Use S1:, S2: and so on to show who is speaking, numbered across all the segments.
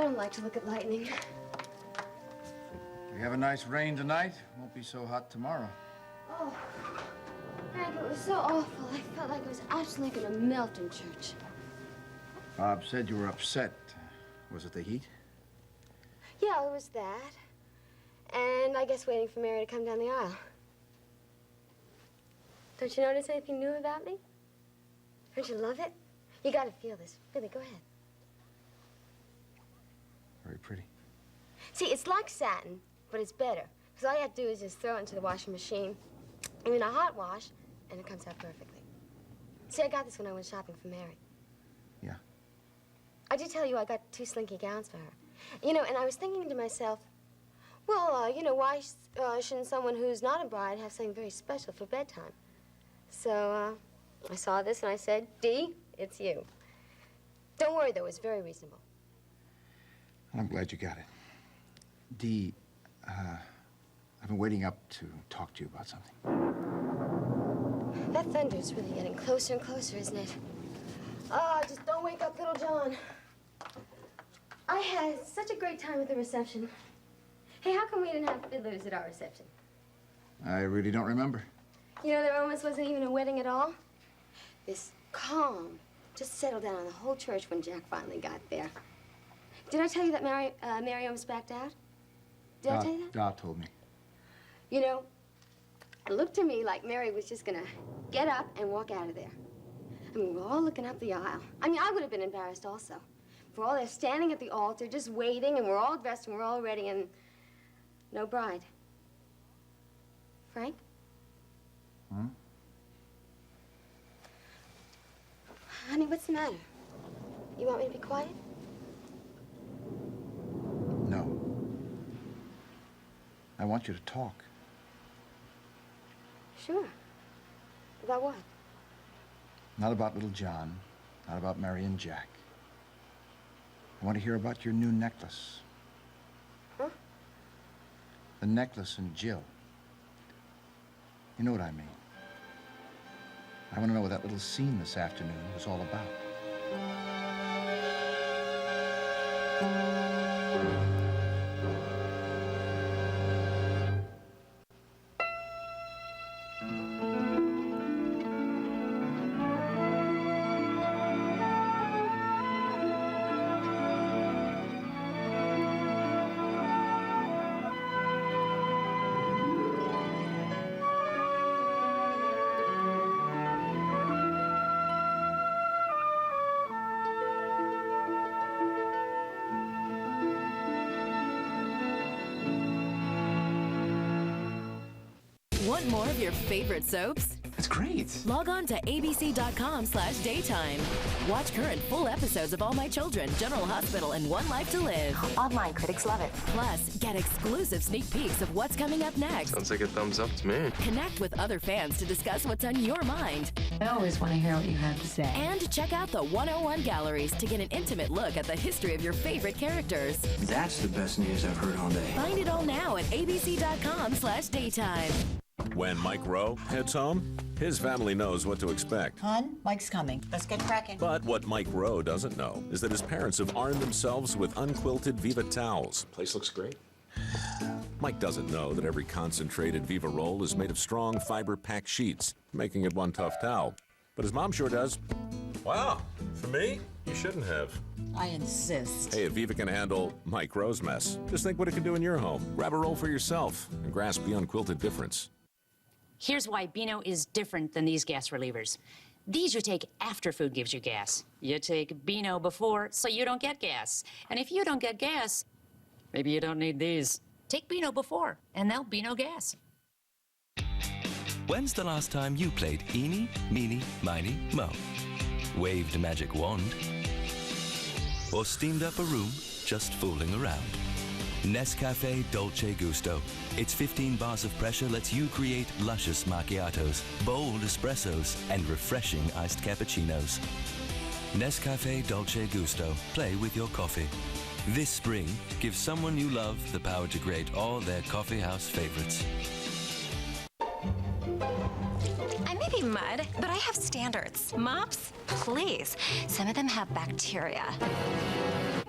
S1: don't like to look at lightning.
S2: We have a nice rain tonight. Won't be so hot tomorrow.
S1: Oh, Frank, it was so awful. I felt like I was absolutely going to melt in church.
S2: Bob said you were upset. Was it the heat?
S1: Yeah, it was that. And I guess waiting for Mary to come down the aisle. Don't you notice anything new about me? Don't you love it? You gotta feel this. Really, go ahead.
S2: Very pretty.
S1: See, it's like satin, but it's better. Because all you have to do is just throw it into the washing machine, and in a hot wash, and it comes out perfectly. See, I got this when I went shopping for Mary.
S2: Yeah.
S1: I did tell you I got 2 slinky gowns for her. You know, and I was thinking to myself, well, you know, why shouldn't someone who's not a bride have something very special for bedtime? So, I saw this and I said, Dee, it's you. Don't worry, though, it's very reasonable.
S2: I'm glad you got it. Dee, I've been waiting up to talk to you about something.
S1: That thunder is really getting closer and closer, isn't it? Oh, just don't wake up little John. I had such a great time at the reception. Hey, how come we didn't have fiddlers at our reception?
S2: I really don't remember.
S1: You know, there almost wasn't even a wedding at all. This calm just settled down on the whole church when Jack finally got there. Did I tell you that Mary almost backed out? Did I tell you that?
S2: Dot told me.
S1: You know, it looked to me like Mary was just gonna get up and walk out of there. I mean, we're all looking up the aisle. I mean, I would have been embarrassed also. We're all there standing at the altar, just waiting, and we're all dressed and we're all ready, and no bride. Frank?
S2: Hmm?
S1: Honey, what's the matter? You want me to be quiet?
S2: No. I want you to talk.
S1: Sure. About what?
S2: Not about little John, not about Mary and Jack. I want to hear about your new necklace.
S1: Huh?
S2: The necklace and Jill. You know what I mean. I want to know what that little scene this afternoon was all about.
S3: Want more of your favorite soaps?
S4: That's great.
S3: Log on to abc.com/daytime. Watch current full episodes of All My Children, General Hospital, and One Life to Live.
S5: Online critics love it.
S3: Plus, get exclusive sneak peeks of what's coming up next.
S4: Sounds like a thumbs up to me.
S3: Connect with other fans to discuss what's on your mind.
S5: I always want to hear what you have to say.
S3: And check out the 101 galleries to get an intimate look at the history of your favorite characters.
S6: That's the best news I've heard all day.
S3: Find it all now at abc.com/daytime.
S7: When Mike Rowe heads home, his family knows what to expect.
S8: Hon, Mike's coming. Let's get cracking.
S7: But what Mike Rowe doesn't know is that his parents have armed themselves with unquilted Viva towels.
S4: Place looks great.
S7: Mike doesn't know that every concentrated Viva roll is made of strong fiber-packed sheets, making it one tough towel. But his mom sure does. Wow, for me? You shouldn't have.
S8: I insist.
S7: Hey, if Viva can handle Mike Rowe's mess, just think what it can do in your home. Grab a roll for yourself and grasp the unquilted difference.
S9: Here's why Beano is different than these gas relievers. These you take after food gives you gas. You take Beano before, so you don't get gas. And if you don't get gas, maybe you don't need these. Take Beano before, and they'll Beano gas.
S10: When's the last time you played Eeny, Meeny, Miny, Mo? Waved a magic wand? Or steamed up a room just fooling around? Nescafe Dolce Gusto. Its 15 bars of pressure lets you create luscious macchiatos, bold espressos, and refreshing iced cappuccinos. Nescafe Dolce Gusto. Play with your coffee. This spring, give someone you love the power to create all their coffee house favorites.
S5: I may be mud, but I have standards. Mops? Please. Some of them have bacteria.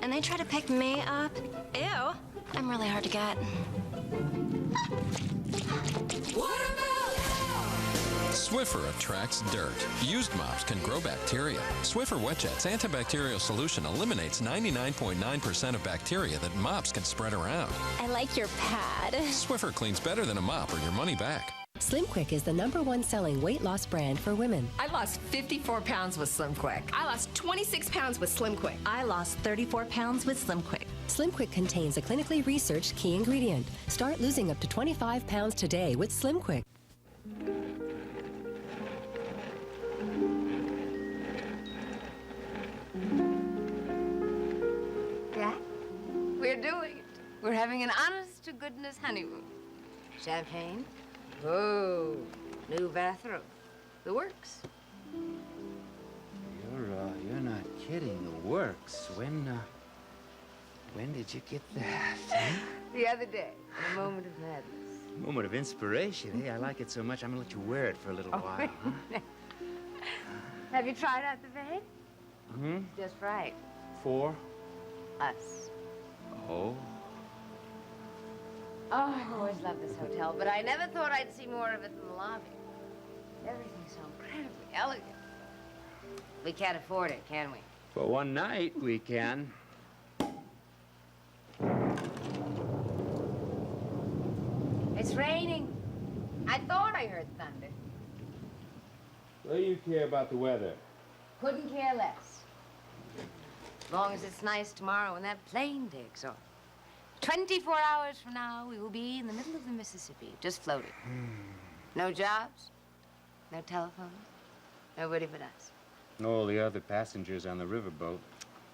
S5: and they try to pick me up. Ew. I'm really hard to get.
S4: Swiffer attracts dirt. Used mops can grow bacteria. Swiffer WetJet's antibacterial solution eliminates 99.9% of bacteria that mops can spread around.
S5: I like your pad.
S4: Swiffer cleans better than a mop or your money back.
S11: Slim Quick is the #1 selling weight loss brand for women.
S12: I lost 54 pounds with Slim Quick.
S13: I lost 26 pounds with Slim Quick.
S14: I lost 34 pounds with Slim Quick.
S11: Slim Quick contains a clinically researched key ingredient. Start losing up to 25 pounds today with Slim Quick.
S15: Jack, we're doing it. We're having an honest-to-goodness honeymoon. Champagne. Oh, new bathroom. The works.
S2: You're not kidding. The works. When did you get that?
S15: The other day, in a moment of madness.
S2: Moment of inspiration. Hey, I like it so much, I'm gonna let you wear it for a little while. Huh?
S15: Have you tried out the bed?
S2: Hmm?
S15: Just right.
S2: For?
S15: Us.
S2: Oh.
S15: Oh, I've always loved this hotel, but I never thought I'd see more of it in the lobby. Everything's so incredibly elegant. We can't afford it, can we?
S2: For one night, we can.
S15: It's raining. I thought I heard thunder.
S2: What do you care about the weather?
S15: Couldn't care less. As long as it's nice tomorrow when that plane takes off. 24 hours from now, we will be in the middle of the Mississippi, just floating. No jobs, no telephones, nobody but us.
S2: All the other passengers on the riverboat.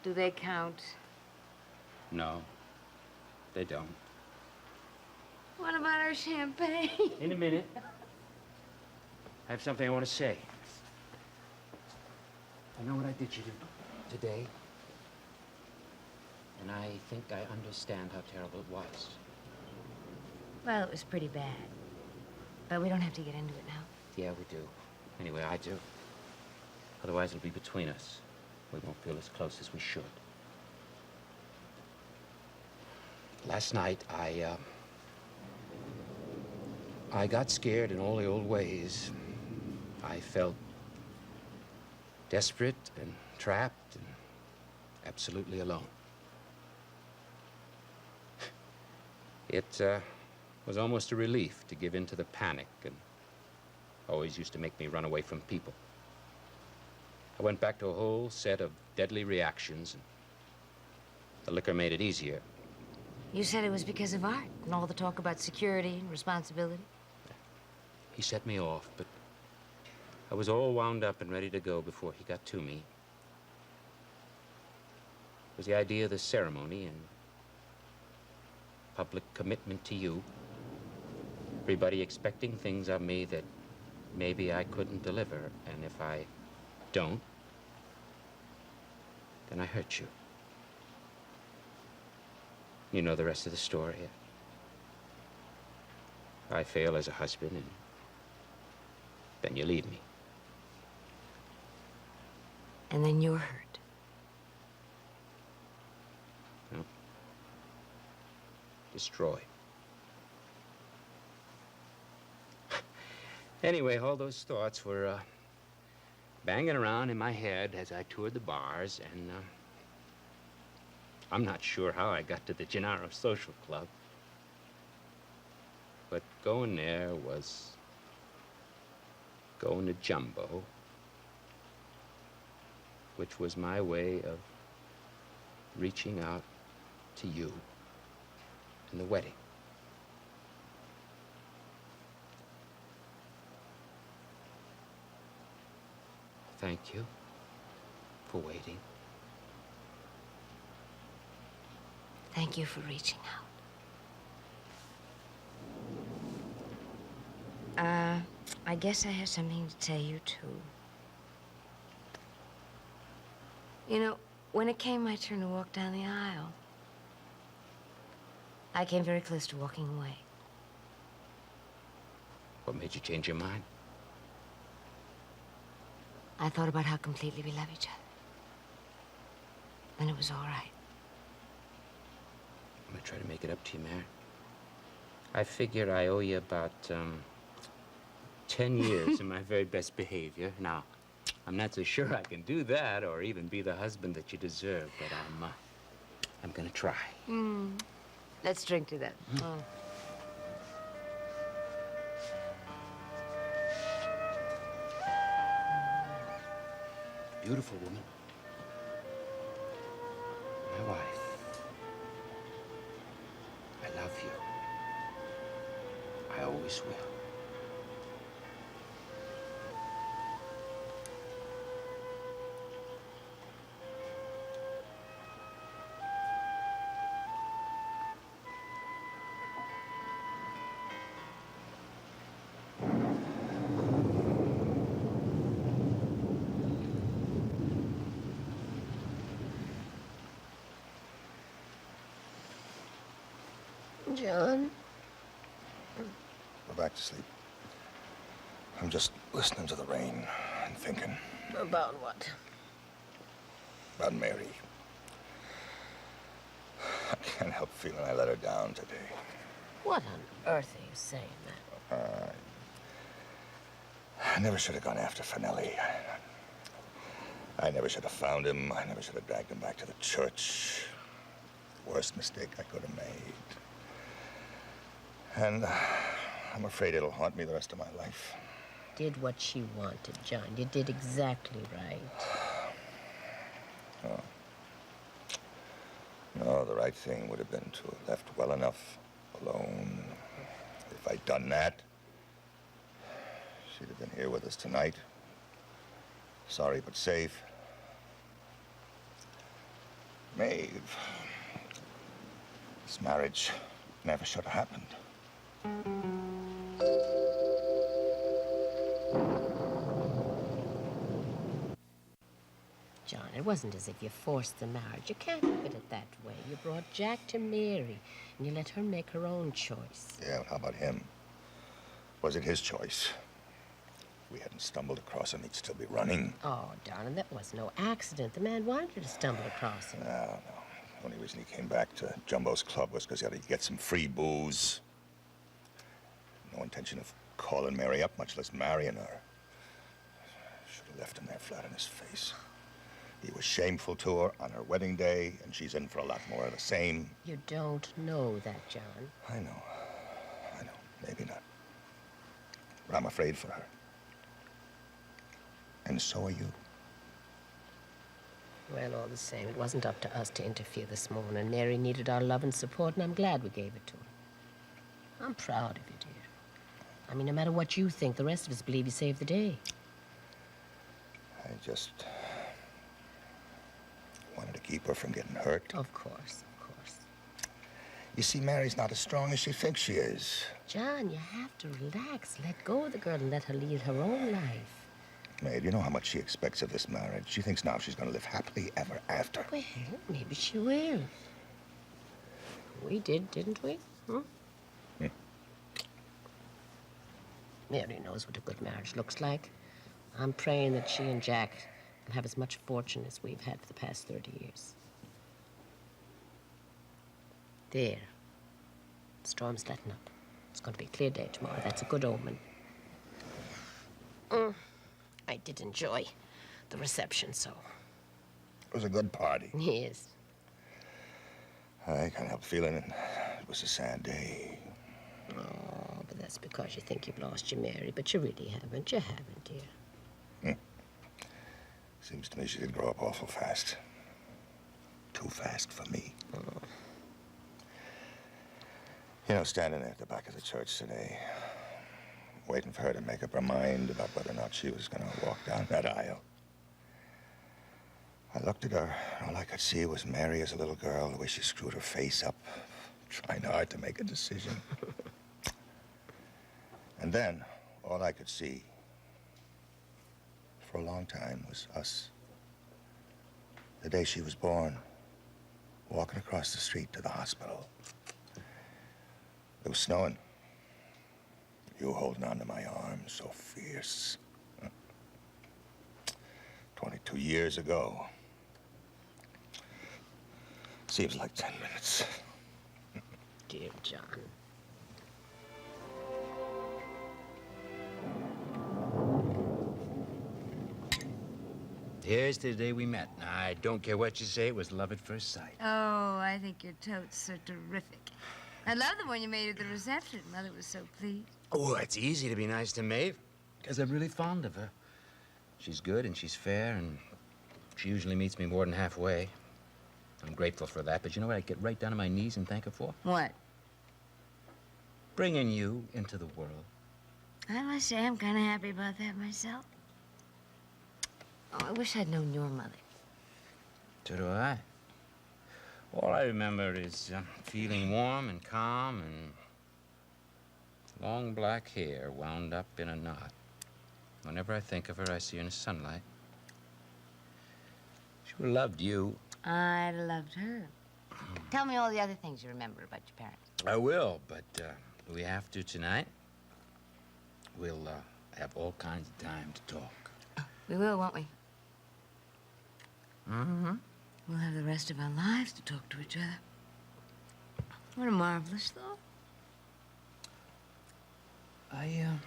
S15: Do they count?
S2: No, they don't.
S15: What about our champagne?
S2: In a minute. I have something I want to say. I know what I did you today. And I think I understand how terrible it was.
S15: Well, it was pretty bad. But we don't have to get into it now.
S2: Yeah, we do. Anyway, I do. Otherwise, it'll be between us. We won't feel as close as we should. Last night, I got scared in all the old ways. I felt desperate and trapped and absolutely alone. It was almost a relief to give in to the panic, and always used to make me run away from people. I went back to a whole set of deadly reactions, and the liquor made it easier.
S15: You said it was because of art and all the talk about security and responsibility.
S2: He set me off, but I was all wound up and ready to go before he got to me. It was the idea of the ceremony and public commitment to you. Everybody expecting things of me that maybe I couldn't deliver, and if I don't, then I hurt you. You know the rest of the story. I fail as a husband, and then you leave me.
S15: And then you're hurt.
S2: No. Destroyed. Anyway, all those thoughts were banging around in my head as I toured the bars, and I'm not sure how I got to the Gennaro Social Club. But going there was going to Jumbo, which was my way of reaching out to you in the wedding. Thank you for waiting.
S15: Thank you for reaching out. I guess I have something to tell you, too. You know, when it came my turn to walk down the aisle, I came very close to walking away.
S2: What made you change your mind?
S15: I thought about how completely we love each other. Then it was all right.
S2: to try to make it up to you, Mary. I figure I owe you about 10 years in my very best behavior. Now, I'm not so sure I can do that or even be the husband that you deserve, but I'm gonna try.
S15: Let's drink to that.
S2: Beautiful woman. My wife. I love you. I always will.
S1: John?
S16: Go back to sleep. I'm just listening to the rain and thinking.
S1: About what?
S16: About Mary. I can't help feeling I let her down today.
S1: What on earth are you saying that?
S16: I never should have gone after Finelli. I never should have found him. I never should have dragged him back to the church. Worst mistake I could have made. And I'm afraid it'll haunt me the rest of my life.
S1: Did what she wanted, John. You did exactly right.
S16: Oh. No, the right thing would have been to have left well enough alone. If I'd done that, she'd have been here with us tonight. Sorry, but safe. Maeve, this marriage never should have happened.
S1: John, it wasn't as if you forced the marriage. You can't look at it that way. You brought Jack to Mary, and you let her make her own choice.
S16: Yeah, but how about him? Was it his choice? If we hadn't stumbled across him, he'd still be running.
S1: Oh, darling, that was no accident. The man wanted you to stumble across him.
S16: No. The only reason he came back to Jumbo's club was because he had to get some free booze. No intention of calling Mary up, much less marrying her. Should have left him there flat on his face. He was shameful to her on her wedding day, and she's in for a lot more of the same.
S1: You don't know that, John.
S16: I know. Maybe not. But I'm afraid for her. And so are you.
S1: Well, all the same, it wasn't up to us to interfere this morning. Mary needed our love and support, and I'm glad we gave it to her. I'm proud of you, dear. I mean, no matter what you think, the rest of us believe you saved the day.
S16: I just wanted to keep her from getting hurt.
S1: Of course, of course.
S16: You see, Mary's not as strong as she thinks she is.
S1: John, you have to relax. Let go of the girl and let her lead her own life.
S16: Maeve, you know how much she expects of this marriage. She thinks now she's going to live happily ever after.
S1: Well, maybe she will. We did, didn't we? Mary knows what a good marriage looks like. I'm praying that she and Jack will have as much fortune as we've had for the past 30 years. There. The storm's letting up. It's going to be a clear day tomorrow. That's a good omen. I did enjoy the reception, so.
S16: It was a good party.
S1: Yes.
S16: I can't help feeling it was a sad day.
S1: Oh, but that's because you think you've lost your Mary, but you really haven't. You haven't, dear.
S16: Seems to me she did grow up awful fast. Too fast for me. You know, standing there at the back of the church today, waiting for her to make up her mind about whether or not she was going to walk down that aisle. I looked at her, and all I could see was Mary as a little girl, the way she screwed her face up, trying hard to make a decision. And then, all I could see for a long time was us. The day she was born, walking across the street to the hospital. It was snowing. You holding on to my arm so fierce. 22 years ago. Seems like 10 minutes.
S12: dear John.
S2: Here's the day we met. I don't care what you say, it was love at first sight.
S15: Oh, I think your totes are terrific. I love the one you made at the reception. Mother was so pleased.
S2: Oh, it's easy to be nice to Maeve, because I'm really fond of her. She's good and she's fair, and she usually meets me more than halfway. I'm grateful for that, but you know what I'd get right down on my knees and thank her for?
S15: What?
S2: Bringing you into the world.
S15: I must say, I'm kind of happy about that myself. Oh, I wish I'd known your mother.
S2: So do I. All I remember is feeling warm and calm and long black hair wound up in a knot. Whenever I think of her, I see her in the sunlight. She would have loved you.
S15: I loved her. Tell me all the other things you remember about your parents.
S2: I will, but we have to tonight. We'll have all kinds of time to talk.
S15: We will, won't we?
S2: Mm-hmm.
S15: We'll have the rest of our lives to talk to each other. What a marvelous thought.
S2: I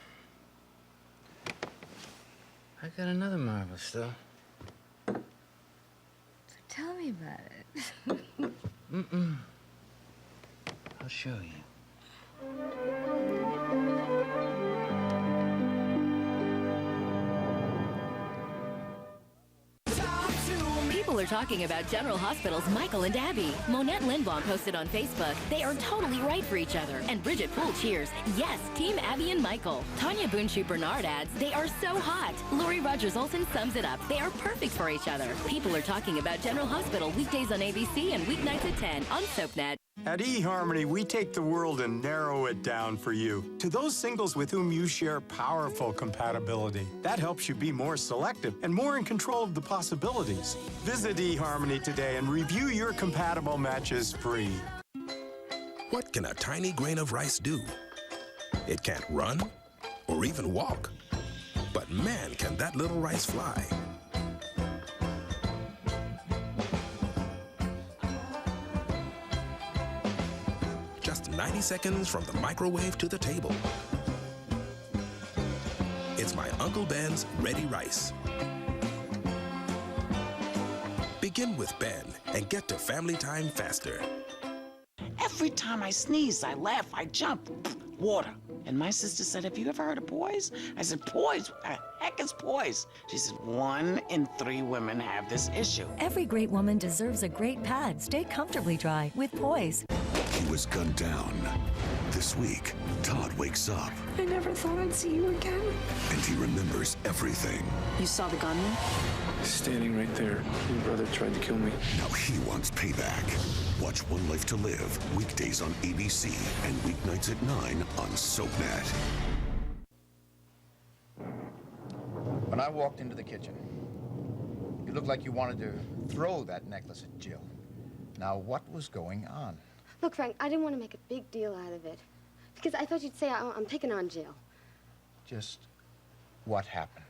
S2: got another marvelous thought.
S15: So tell me about it.
S2: Mm-mm. I'll show you.
S3: People are talking about General Hospital's Michael and Abby. Monette Lindbaum posted on Facebook, they are totally right for each other. And Bridget Poole cheers, yes, Team Abby and Michael. Tanya Boonshoe-Bernard adds, they are so hot. Lori Rogers-Olson sums it up, they are perfect for each other. People are talking about General Hospital weekdays on ABC and weeknights at 10 on SoapNet.
S17: At eHarmony, we take the world and narrow it down for you to those singles with whom you share powerful compatibility. That helps you be more selective and more in control of the possibilities. Visit eHarmony today and review your compatible matches free.
S18: What can a tiny grain of rice do? It can't run or even walk. But man, can that little rice fly. Just 90 seconds from the microwave to the table. It's my Uncle Ben's Ready Rice. Begin with Ben and get to family time faster.
S19: Every time I sneeze, I laugh, I jump. Water. And my sister said, have you ever heard of poise? I said, poise? What the heck is poise? She said, 1 in 3 women have this issue.
S20: Every great woman deserves a great pad. Stay comfortably dry with Poise.
S21: He was gunned down. This week, Todd wakes up.
S22: I never thought I'd see you again.
S21: And he remembers everything.
S22: You saw the gunman?
S6: Standing right there. Your brother tried to kill me.
S21: Now he wants payback. Watch One Life to Live, weekdays on ABC and weeknights at 9 on SoapNet.
S23: When I walked into the kitchen, you looked like you wanted to throw that necklace at Jill. Now, what was going on?
S1: Look, Frank, I didn't want to make a big deal out of it. Because I thought you'd say I'm picking on Jill.
S23: Just what happened?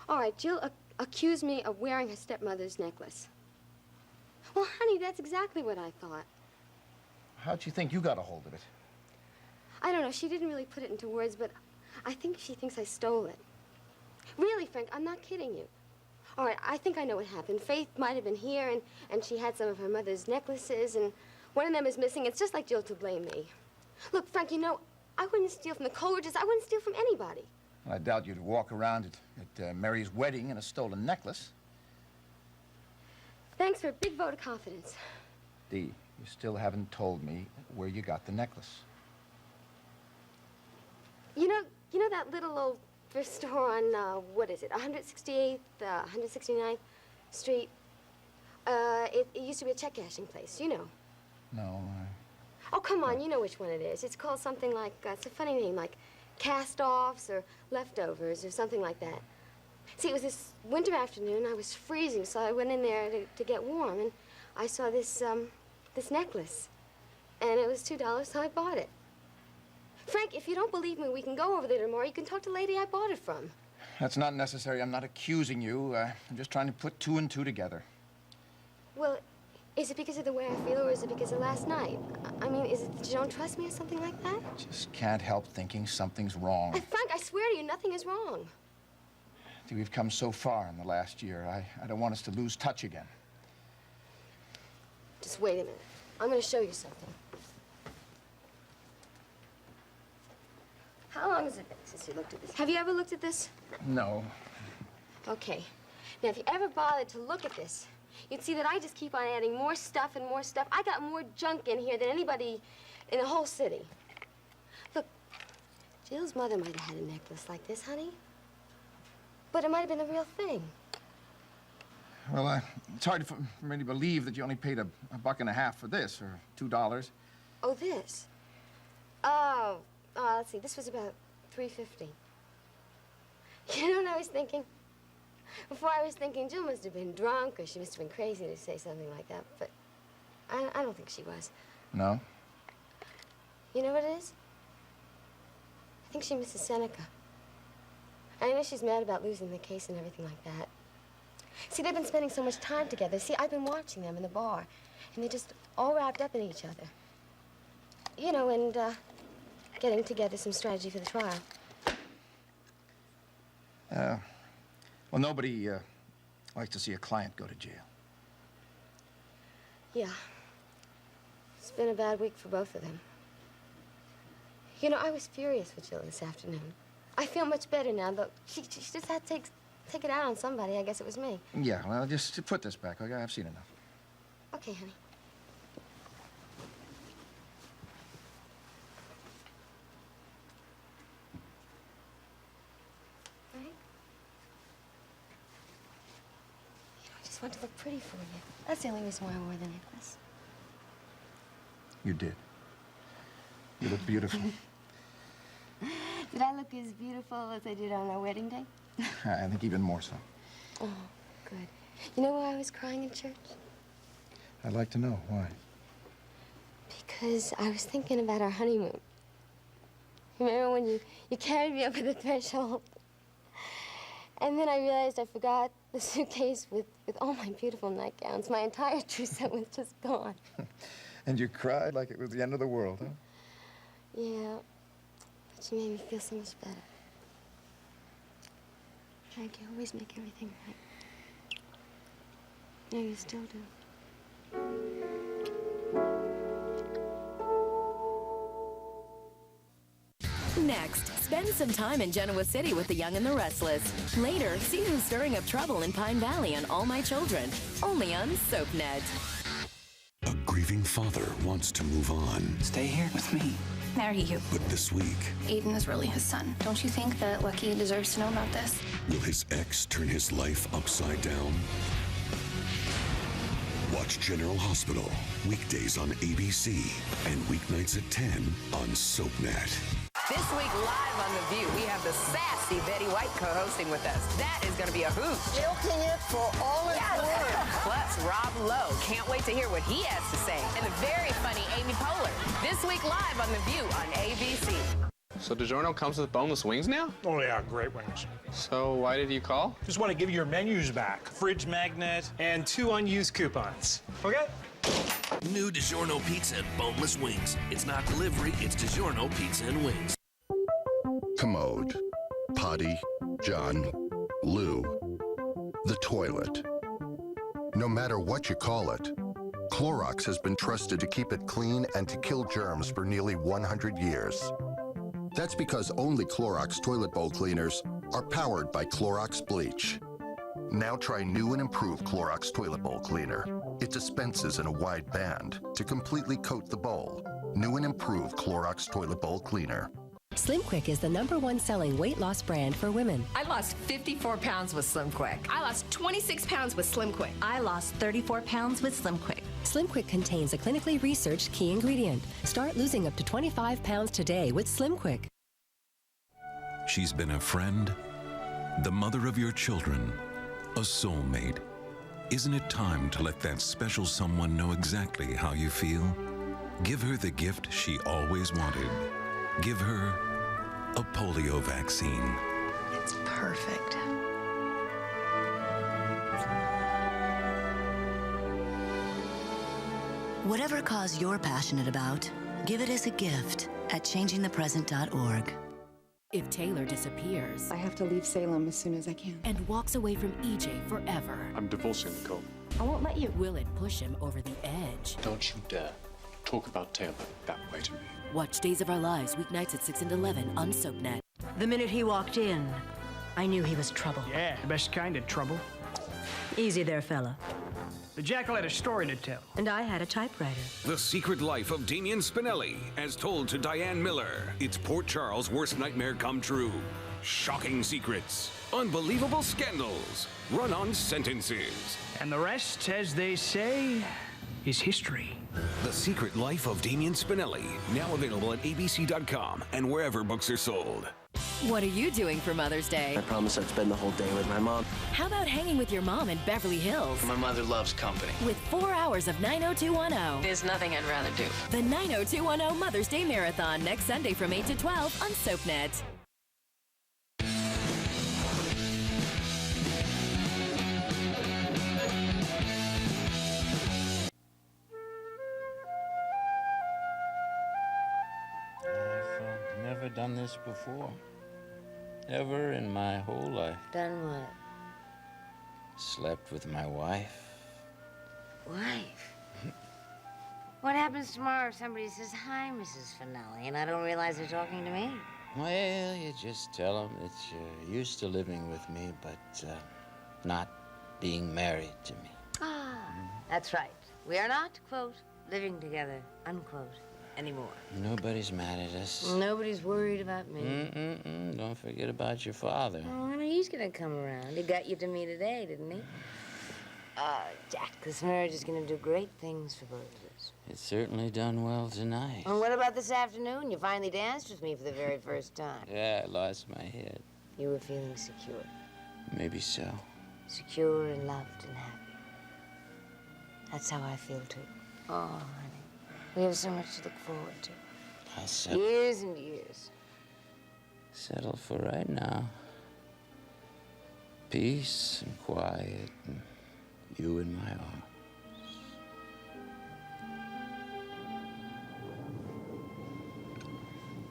S1: All right, Jill accused me of wearing her stepmother's necklace. Well, honey, that's exactly what I thought.
S23: How'd you think you got a hold of it?
S1: I don't know. She didn't really put it into words, but I think she thinks I stole it. Really, Frank, I'm not kidding you. All right, I think I know what happened. Faith might have been here, and she had some of her mother's necklaces, and one of them is missing. It's just like Jill to blame me. Look, Frank, you know, I wouldn't steal from the Coleridges. I wouldn't steal from anybody.
S23: Well, I doubt you'd walk around at Mary's wedding in a stolen necklace.
S1: Thanks for a big vote of confidence.
S23: Dee, you still haven't told me where you got the necklace.
S1: You know that little old thrift store on, what is it, 168th, 169th Street? It used to be a check cashing place, you know.
S23: No,
S1: Oh, come on, you know which one it is. It's called something like, it's a funny name, like cast-offs or leftovers or something like that. See, it was this winter afternoon. I was freezing, so I went in there to get warm, and I saw this, this necklace. And it was $2, so I bought it. Frank, if you don't believe me, we can go over there tomorrow. You can talk to the lady I bought it from.
S23: that's not necessary. I'm not accusing you. I'm just trying to put 2 and 2 together.
S1: Well, Is it because of the way I feel, or is it because of last night? I mean, is it that you don't trust me or something like that?
S23: Just can't help thinking something's wrong.
S1: Frank, I swear to you, nothing is wrong.
S23: We've come so far in the last year. I don't want us to lose touch again.
S1: Just wait a minute. I'm going to show you something. How long has it been since you looked at this? Have you ever looked at this?
S23: No.
S1: Okay. Now, if you ever bothered to look at this, you'd see that I just keep on adding more stuff and more stuff. I got more junk in here than anybody in the whole city. Look, Jill's mother might have had a necklace like this, honey. But it might have been the real thing.
S23: Well, it's hard for me to believe that you only paid $1.50 for this, or $2.
S1: Oh, this? Oh, let's see. This was about $3.50. You know what I was thinking? Before I was thinking Jill must have been drunk, or she must have been crazy to say something like that. But I don't think she was.
S23: No?
S1: You know what it is? I think she misses Seneca. I know she's mad about losing the case and everything like that. See, they've been spending so much time together. See, I've been watching them in the bar, and they're just all wrapped up in each other. You know, and getting together some strategy for the trial.
S23: Well, nobody likes to see a client go to jail.
S1: Yeah. It's been a bad week for both of them. You know, I was furious with Jill this afternoon. I feel much better now, though. She just had to take it out on somebody. I guess it was me.
S23: Yeah, well, just put this back, okay? I've seen enough.
S1: Okay, honey. All right. You know, I just want to look pretty for you. That's the only reason why I wore the necklace.
S23: You did. You look beautiful.
S1: Did I look as beautiful as I did on our wedding day?
S23: I think even more so.
S1: Oh, good. You know why I was crying in church?
S23: I'd like to know why.
S1: Because I was thinking about our honeymoon. Remember when you carried me over the threshold? And then I realized I forgot the suitcase with all my beautiful nightgowns. My entire trousseau was just gone.
S23: And you cried like it was the end of the world, huh?
S1: Yeah. But you made me feel so much better. Frank, you always make everything right. No, you still do.
S3: Next, spend some time in Genoa City with the Young and the Restless. Later, see who's stirring up trouble in Pine Valley on All My Children. Only on SoapNet.
S21: A grieving father wants to move on.
S22: Stay here with me.
S5: Marry you.
S21: But this week,
S5: Aiden is really his son. Don't you think that Lucky deserves to know about this?
S21: will his ex turn his life upside down? Watch General Hospital, weekdays on ABC and weeknights at 10 on SoapNet.
S13: This week, live on The View, we have the sassy Betty White co-hosting with us. That is going to be a hoot.
S7: Milking it for all it's worth.
S13: Plus, Rob Lowe. Can't wait to hear what he has to say. And the very funny Amy Poehler. This week, live on The View on ABC.
S8: So DiGiorno comes with boneless wings now?
S9: Oh, yeah, great wings.
S8: So why did you call?
S9: Just want to give you your menus back. Fridge magnet and 2 unused coupons. Okay?
S24: New DiGiorno pizza and boneless wings. It's not delivery, it's DiGiorno pizza and wings.
S21: Commode, potty, John, loo, the toilet. No matter what you call it, Clorox has been trusted to keep it clean and to kill germs for nearly 100 years. That's because only Clorox toilet bowl cleaners are powered by Clorox bleach. Now try new and improved Clorox toilet bowl cleaner. It dispenses in a wide band to completely coat the bowl. New and improved Clorox toilet bowl cleaner.
S11: Slim Quick is the #1 selling weight loss brand for women.
S12: I lost 54 pounds with Slim Quick.
S13: I lost 26 pounds with Slim Quick.
S14: I lost 34 pounds with Slim Quick.
S11: Slim Quick contains a clinically researched key ingredient. Start losing up to 25 pounds today with Slim Quick.
S4: She's been a friend, the mother of your children, a soulmate. Isn't it time to let that special someone know exactly how you feel? Give her the gift she always wanted. Give her a polio vaccine.
S5: It's perfect.
S2: Whatever cause you're passionate about, give it as a gift at changingthepresent.org.
S3: If Taylor disappears...
S22: I have to leave Salem as soon as I can.
S3: ...and walks away from EJ forever...
S6: I'm divorcing Nicole.
S3: I won't let you. Will it push him over the edge?
S6: Don't you dare talk about Taylor that way to me.
S3: Watch Days of Our Lives weeknights at 6 and 11 on SoapNet.
S20: The minute he walked in, I knew he was trouble.
S9: Yeah, the best kind of trouble.
S20: Easy there, fella.
S9: The Jackal had a story to tell.
S20: And I had a typewriter.
S10: The Secret Life of Damien Spinelli, as told to Diane Miller. It's Port Charles' worst nightmare come true. Shocking secrets, unbelievable scandals, run-on sentences.
S9: And the rest, as they say, is history.
S10: The Secret Life of Damien Spinelli, now available at abc.com and wherever books are sold.
S3: What are you doing for Mother's Day?
S15: I promised I'd spend the whole day with my mom.
S3: How about hanging with your mom in Beverly Hills?
S15: My mother loves company.
S3: With 4 hours of 90210.
S13: There's nothing I'd rather do.
S3: The 90210 Mother's Day Marathon next Sunday from 8 to 12 on SoapNet.
S16: I've never done this before. Ever in my whole life.
S25: Done what?
S16: Slept with my wife.
S25: Wife? What happens tomorrow if somebody says, "Hi, Mrs. Finelli," and I don't realize they're talking to me?
S16: Well, you just tell them that you're used to living with me, but not being married to me.
S25: Ah, that's right. We are not, quote, living together, unquote, anymore.
S16: Nobody's mad at us.
S25: Nobody's worried about me.
S16: Don't forget about your father.
S25: Oh, he's gonna come around. He got you to me today, didn't he? Jack, this marriage is gonna do great things for both of us.
S16: It's certainly done well tonight.
S25: And what about this afternoon? You finally danced with me for the very first time.
S16: Yeah, I lost my head.
S25: You were feeling secure.
S16: Maybe so.
S25: Secure and loved and happy. That's how I feel, too. Oh, honey. We have so much to look forward to.
S16: I'll settle.
S25: Years and years.
S16: Settle for right now. Peace and quiet and you in my arms.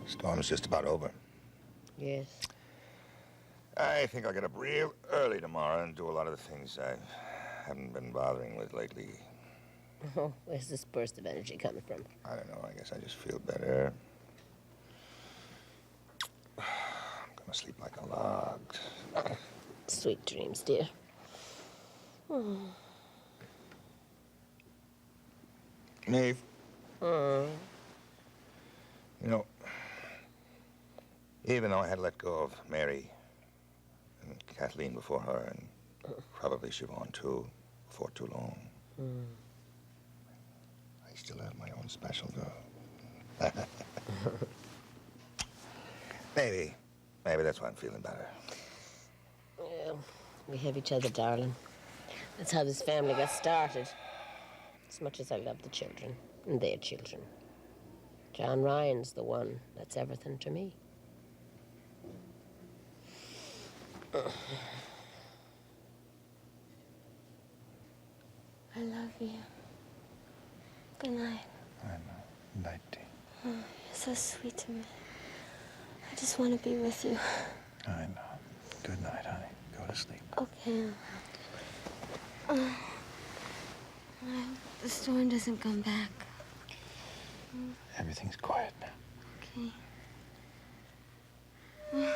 S26: Storm's just about over.
S25: Yes.
S26: I think I'll get up real early tomorrow and do a lot of the things I haven't been bothering with lately.
S25: Oh, where's this burst of energy coming from?
S26: I don't know. I guess I just feel better. I'm gonna sleep like a log.
S25: Sweet dreams, dear.
S26: Maeve. You know, even though I had let go of Mary and Kathleen before her, and probably Siobhan too, before too long, I still have my own special girl. Maybe that's why I'm feeling better.
S25: Yeah, we have each other, darling. That's how this family got started. As much as I love the children and their children. John Ryan's the one that's everything to me. I love you. Good night.
S26: I know. Night, dear.
S25: Oh, you're so sweet to me. I just want to be with you.
S26: I know. Good night, honey. Go to sleep.
S25: Okay. I hope the storm doesn't come back.
S26: Everything's quiet now.
S25: Okay.